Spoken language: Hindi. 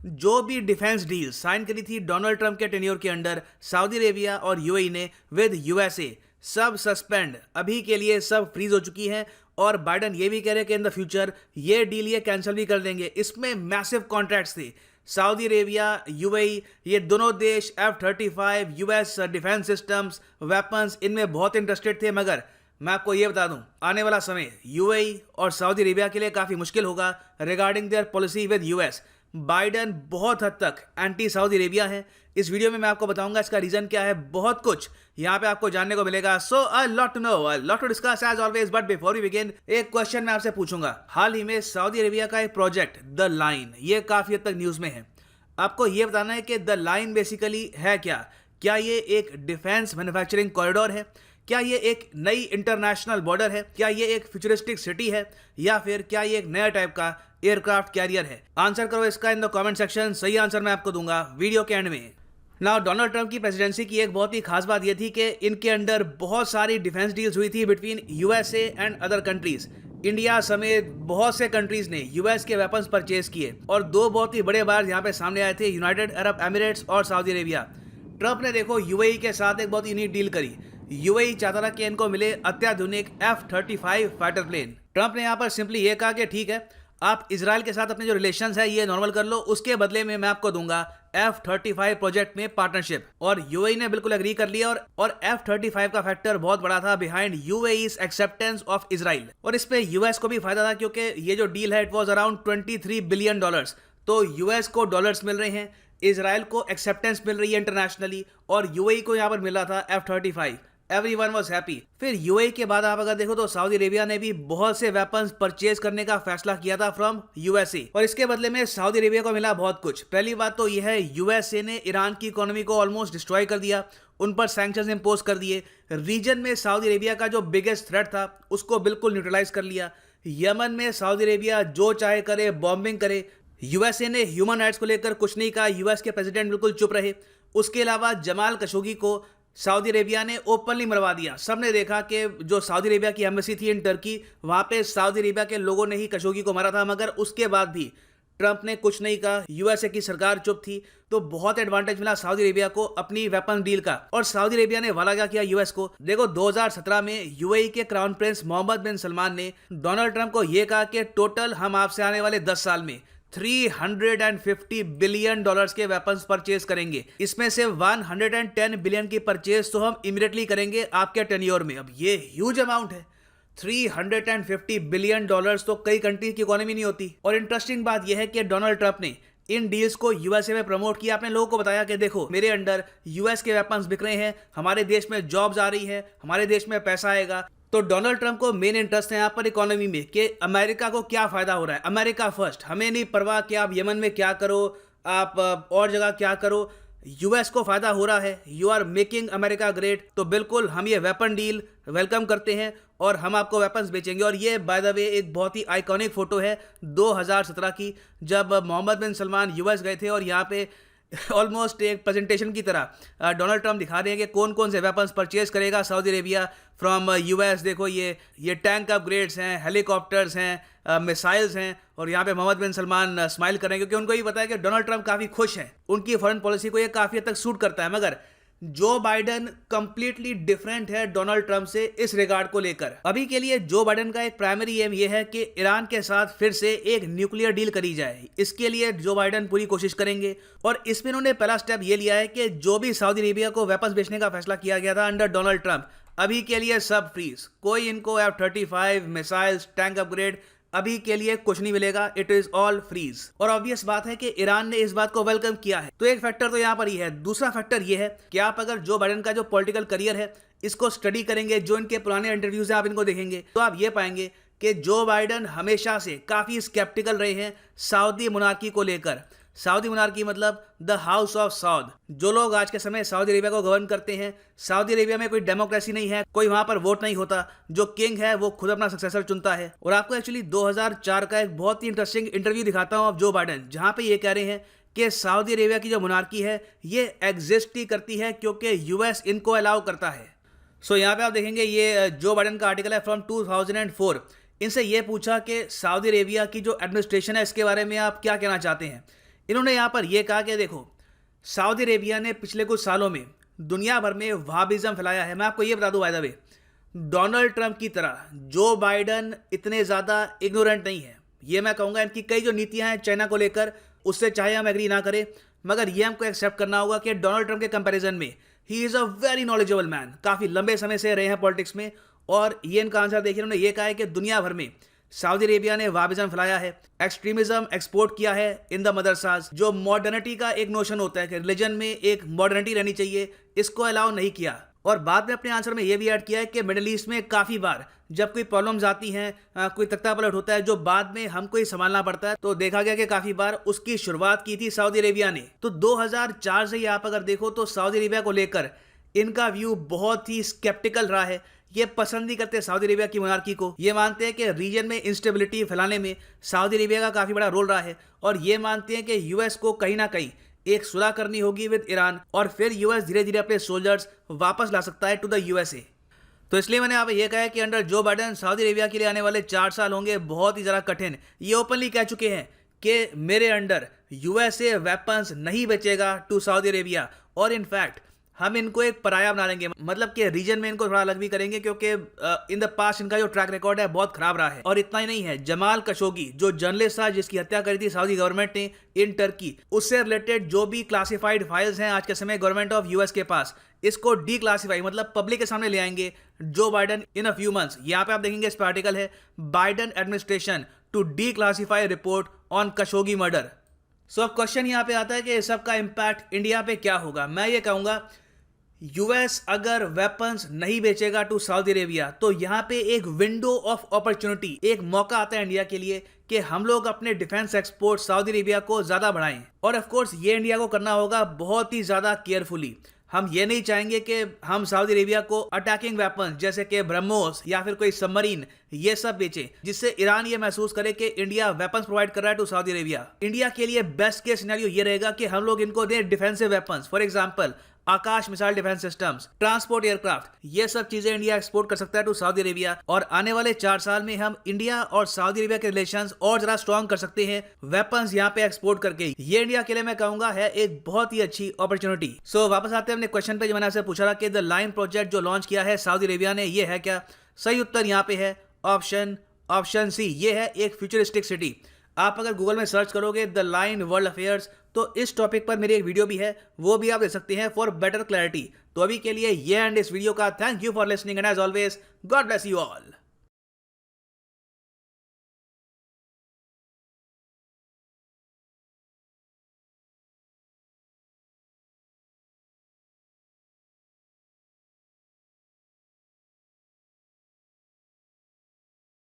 जो भी डिफेंस डील साइन करी थी डोनाल्ड ट्रंप के टेन्योर के अंडर सऊदी अरेबिया और यूएई ने विद यूएसए, सब सस्पेंड, अभी के लिए सब फ्रीज हो चुकी हैं। और बाइडन ये भी कह रहे हैं कि इन द फ्यूचर ये डील ये कैंसिल भी कर देंगे। इसमें मैसिव कॉन्ट्रैक्ट्स थे। सऊदी अरेबिया, यूएई, ये दोनों देश F-35 US defence systems, weapons, इनमें बहुत इंटरेस्टेड थे। मगर मैं आपको ये बता दूं, आने वाला समय यूएई और सऊदी अरेबिया के लिए काफ़ी मुश्किल होगा regarding their policy with US. Biden बहुत हद तक एंटी सऊदी अरेबिया है। इस वीडियो में मैं आपको बताऊंगा इसका रीजन क्या है, बहुत कुछ यहाँ पे आपको जानने को मिलेगा। So a lot to know, a lot to discuss as always, but before we begin एक क्वेश्चन मैं आपसे पूछूंगा। हाल ही में सऊदी अरेबिया का एक प्रोजेक्ट द लाइन, ये काफी हद तक न्यूज में है। आपको ये बताना है कि द लाइन बेसिकली है क्या ये एक डिफेंस मैन्युफैक्चरिंग कॉरिडोर है? क्या ये एक नई इंटरनेशनल बॉर्डर है? क्या ये एक फ्यूचरिस्टिक सिटी है? या फिर क्या ये एक नया टाइप का एयरक्राफ्ट कैरियर है? आंसर करो इसका इन द कमेंट सेक्शन। सही आंसर मैं आपको दूंगा वीडियो के एंड में। नाउ डोनाल्ड ट्रंप की प्रेसिडेंसी की एक बहुत ही खास बात यह थी कि इनके अंडर बहुत सारी डिफेंस डील्स हुई थी between USA and other countries. India समेत बहुत से कंट्रीज ने यूएस के वेपन्स परचेज किए और दो बहुत ही बड़े बार यहाँ पे सामने आए थे, यूनाइटेड अरब एमिरेट्स और सऊदी अरेबिया। ट्रंप ने देखो यूएई के साथ एक बहुत यूनिक डील करी। यूएई चाहता था कि इनको मिले अत्याधुनिक F-35 फाइटर प्लेन। ट्रंप ने यहाँ पर सिंपली ये कहा कि ठीक है, आप इजराइल के साथ अपने जो रिलेशंस है ये नॉर्मल कर लो, उसके बदले में मैं आपको दूंगा F-35 प्रोजेक्ट में पार्टनरशिप। और यूएई ने बिल्कुल एग्री कर लिया। और F-35 का फैक्टर बहुत बड़ा था बिहाइंड यूएई's एक्सेप्टेंस ऑफ इजराइल। और इस पे यूएस को भी फायदा था क्योंकि ये जो डील है इट वाज अराउंड $23 बिलियन। तो यूएस को डॉलर्स मिल रहे हैं, इजराइल को एक्सेप्टेंस मिल रही है इंटरनेशनली, और यूएई को यहाँ पर मिल रहा था F-35। Everyone was happy. फिर यूएई के बाद आप अगर देखो तो सऊदी अरेबिया ने भी बहुत से वेपन्स परचेज करने का फैसला किया था फ्रॉम यूएसए, और इसके बदले में सऊदी अरेबिया को मिला बहुत कुछ। पहली बात तो यह है, यूएसए ने ईरान की इकोनॉमी को ऑलमोस्ट डिस्ट्रॉय कर दिया, उन पर सैंक्शंस इंपोज कर दिए। रीजन में सऊदी अरेबिया का जो बिगेस्ट थ्रेट था उसको बिल्कुल न्यूट्रलाइज कर लिया। यमन में सऊदी अरेबिया जो चाहे करे, बॉम्बिंग करे। यूएसए ने ह्यूमन राइट्स को लेकर कुछ नहीं कहा, यूएस के प्रेसिडेंट बिल्कुल चुप रहे। उसके अलावा जमाल खशोगी को सऊदी अरेबिया ने ओपनली मरवा दिया। सबने देखा कि जो सऊदी अरेबिया की एम्बेसी थी इन टर्की, वहां पे सऊदी अरेबिया के लोगों ने ही खशोगी को मारा था। मगर उसके बाद भी ट्रंप ने कुछ नहीं कहा, यूएसए की सरकार चुप थी। तो बहुत एडवांटेज मिला सऊदी अरेबिया को अपनी वेपन डील का। और सऊदी अरेबिया ने वाला क्या किया यूएस को, देखो 2017 में यूएई के क्राउन प्रिंस मोहम्मद बिन सलमान ने डोनाल्ड ट्रंप को यह कहा कि टोटल हम आपसे आने वाले 10 साल में $350 बिलियन के वेपन्स परचेज करेंगे। इसमें से 110 बिलियन की परचेज तो हम इमीडिएटली करेंगे आपके टेन्योर में। अब ये ह्यूज अमाउंट है, $350 बिलियन तो कई कंट्रीज की इकोनॉमी नहीं होती। और इंटरेस्टिंग बात यह है कि डोनाल्ड ट्रंप ने इन डील्स को यूएसए में प्रमोट किया। अपने लोगों को बताया कि देखो मेरे अंडर यूएस के वेपन्स बिक रहे हैं, हमारे देश में जॉब्स आ रही है, हमारे देश में पैसा आएगा। तो डोनाल्ड ट्रंप को मेन इंटरेस्ट है यहाँ पर इकोनॉमी में कि अमेरिका को क्या फायदा हो रहा है। अमेरिका फर्स्ट, हमें नहीं परवाह कि आप यमन में क्या करो, आप और जगह क्या करो, यूएस को फायदा हो रहा है। You are making America great. तो बिल्कुल हम ये वेपन डील वेलकम करते हैं और हम आपको वेपन्स बेचेंगे। और ये बाय द वे एक बहुत ही आइकॉनिक फोटो है 2017 की, जब मोहम्मद बिन सलमान यूएस गए थे और यहाँ पे ऑलमोस्ट एक प्रेजेंटेशन की तरह डोनाल्ड ट्रंप दिखा रहे हैं कि कौन कौन से वेपन्स परचेज करेगा सऊदी अरेबिया फ्रॉम यूएस। देखो ये टैंक अपग्रेड्स हैं, हेलीकॉप्टर्स हैं, मिसाइल्स हैं। और यहाँ पे मोहम्मद बिन सलमान स्माइल कर रहे हैं क्योंकि उनको ये पता है कि डोनाल्ड ट्रंप काफ़ी खुश हैं, उनकी फॉरेन पॉलिसी को ये काफ़ी हद तक सूट करता है। मगर जो बाइडन कंप्लीटली डिफरेंट है डोनाल्ड ट्रंप से इस रिगार्ड को लेकर। अभी के लिए जो बाइडन का एक प्राइमरी एम ये है कि ईरान के साथ फिर से एक न्यूक्लियर डील करी जाए। इसके लिए जो बाइडन पूरी कोशिश करेंगे। और इसमें उन्होंने पहला स्टेप ये लिया है कि जो भी सऊदी अरेबिया को वेपन्स बेचने का फैसला किया गया था अंडर डोनाल्ड ट्रंप, अभी के लिए सब फ्रीज। कोई इनको F-35 मिसाइल्स, टैंक अपग्रेड अभी के लिए कुछ नहीं मिलेगा, इट इज ऑल फ्रीज। और ऑब्वियस बात है कि ईरान ने इस बात को वेलकम किया है। तो एक फैक्टर तो यहाँ पर ही है। दूसरा फैक्टर ये है कि आप अगर जो बाइडन का जो पॉलिटिकल करियर है इसको स्टडी करेंगे, जो इनके पुराने इंटरव्यूज है आप इनको देखेंगे, तो आप ये पाएंगे कि जो बाइडन हमेशा से काफी स्केप्टिकल रहे हैं सऊदी मोनार्की को लेकर। सऊदी मोनार्की मतलब द हाउस ऑफ सऊद। जो लोग आज के समय सऊदी अरेबिया को गवर्न करते हैं, सऊदी अरेबिया में कोई डेमोक्रेसी नहीं है, कोई वहां पर वोट नहीं होता, जो किंग है वो खुद अपना सक्सेसर चुनता है। और आपको एक्चुअली 2004 का एक बहुत ही इंटरेस्टिंग इंटरव्यू दिखाता हूं ऑफ जो बाइडन, जहां पे ये कह रहे हैं कि सऊदी अरेबिया की जो मोनार्की है ये एग्जिस्ट ही करती है क्योंकि यूएस इनको अलाउ करता है। सो यहाँ पे आप देखेंगे ये जो बाइडन का आर्टिकल है फ्रॉम 2004। इनसे ये पूछा कि सऊदी अरेबिया की जो एडमिनिस्ट्रेशन है इसके बारे में आप क्या कहना चाहते हैं। इन्होंने यहाँ पर यह कहा कि देखो, सऊदी अरेबिया ने पिछले कुछ सालों में दुनिया भर में वहाबिज्म फैलाया है। मैं आपको ये बता दूं by the way, Donald Trump की तरह जो बाइडन इतने ज़्यादा इग्नोरेंट नहीं है। ये मैं कहूँगा इनकी कई जो नीतियाँ हैं चाइना को लेकर, उससे चाहे हम एग्री ना करें, मगर ये हमको एक्सेप्ट करना होगा कि डोनाल्ड ट्रंप के कंपैरिजन में he is a very knowledgeable man. काफ़ी लंबे समय से रहे हैं पॉलिटिक्स में, और ये इनका आंसर देखिए, उन्होंने ये कहा है कि दुनिया भर में सऊदी अरेबिया ने वहाबिज्म फैलाया है, एक्सट्रीमिज्म एक्सपोर्ट किया है इन द मदरसाज। जो मॉडर्निटी का एक नोशन होता है कि रिलीजन में एक मॉडर्निटी रहनी चाहिए, इसको अलाउ नहीं किया। और बाद में अपने आंसर में ये भी ऐड किया है कि मिडिल ईस्ट में काफ़ी बार जब कोई प्रॉब्लम्स आती हैं, कोई तख्ता पलट होता है जो बाद में हमको ही संभालना पड़ता है, तो देखा गया कि काफ़ी बार उसकी शुरुआत की थी सऊदी अरेबिया ने। तो 2004 से ही आप अगर देखो तो सऊदी अरेबिया को लेकर इनका व्यू बहुत ही स्केप्टिकल रहा है। ये पसंद नहीं करते सऊदी अरेबिया की मोनार्की को। ये मानते हैं कि रीजन में इंस्टेबिलिटी फैलाने में सऊदी अरेबिया का काफ़ी बड़ा रोल रहा है, और ये मानते हैं कि यूएस को कहीं ना कहीं एक सुलह करनी होगी विद ईरान, और फिर यूएस धीरे धीरे अपने सोल्जर्स वापस ला सकता है टू द यूएसए। तो इसलिए मैंने यहाँ पे ये कहा है कि अंडर जो बाइडन सऊदी अरेबिया के लिए आने वाले 4 साल होंगे बहुत ही ज़्यादा कठिन। ये ओपनली कह चुके हैं कि मेरे अंडर यूएसए वेपन्स नहीं बेचेगा टू सऊदी अरेबिया, और इनफैक्ट हम इनको एक पराया बना देंगे, मतलब कि रीजन में इनको थोड़ा अलग भी करेंगे, क्योंकि इन द पास्ट इनका जो ट्रैक रिकॉर्ड है बहुत खराब रहा है। और इतना ही नहीं है, जमाल खशोगी जो जर्नलिस्ट था जिसकी हत्या करी थी सऊदी गवर्नमेंट ने इन टर्की, उससे रिलेटेड जो भी क्लासिफाइड फाइल्स हैं आज के समय गवर्नमेंट ऑफ यूएस के पास, इसको डी क्लासीफाई मतलब पब्लिक के सामने ले आएंगे जो Biden in a few months. यहाँ पे आप देखेंगे इस पर आर्टिकल है, Biden administration to declassify report on Khashoggi murder. So अब क्वेश्चन यहाँ पे आता है कि इस सब का इम्पैक्ट इंडिया पे क्या होगा। मैं ये कहूँगा यूएस अगर वेपन्स नहीं बेचेगा टू सऊदी अरेबिया, तो यहाँ पे एक विंडो ऑफ अपॉर्चुनिटी, एक मौका आता है इंडिया के लिए कि हम लोग अपने डिफेंस एक्सपोर्ट सऊदी अरेबिया को ज्यादा बढ़ाएं। और ऑफ कोर्स ये इंडिया को करना होगा बहुत ही ज्यादा केयरफुली। हम ये नहीं चाहेंगे कि हम सऊदी अरेबिया को अटैकिंग वेपन जैसे कि ब्रह्मोस या फिर कोई सबमरीन ये सब बेचे, जिससे ईरान ये महसूस करे कि इंडिया वेपन्स प्रोवाइड कर रहा है टू सऊदी अरेबिया। इंडिया के लिए बेस्ट केस सिनेरियो ये रहेगा कि हम लोग इनको दें defensive weapons, for example Akash missile defence systems, transport aircraft, ये सब चीजें इंडिया एक्सपोर्ट कर सकता है टू सऊदी अरेबिया। और आने वाले 4 साल में हम इंडिया और सऊदी अरेबिया के रिलेशंस और जरा स्ट्रॉन्ग कर सकते हैं वेपन्स यहाँ पे एक्सपोर्ट करके। ये इंडिया के लिए मैं कहूंगा है एक बहुत ही अच्छी अपॉर्चुनिटी। सो वापस आते हैं अपने क्वेश्चन पे जो मैंने आपसे पूछा था कि द लाइन प्रोजेक्ट जो लॉन्च किया है सऊदी अरेबिया ने, ये है क्या? सही उत्तर यहाँ पे है ऑप्शन सी, ये है एक फ्यूचरिस्टिक सिटी। आप अगर गूगल में सर्च करोगे द लाइन वर्ल्ड अफेयर्स, तो इस टॉपिक पर मेरी एक वीडियो भी है, वो भी आप देख सकते हैं फॉर बेटर क्लैरिटी। तो अभी के लिए ये एंड इस वीडियो का। Thank you for listening and as always God bless you all.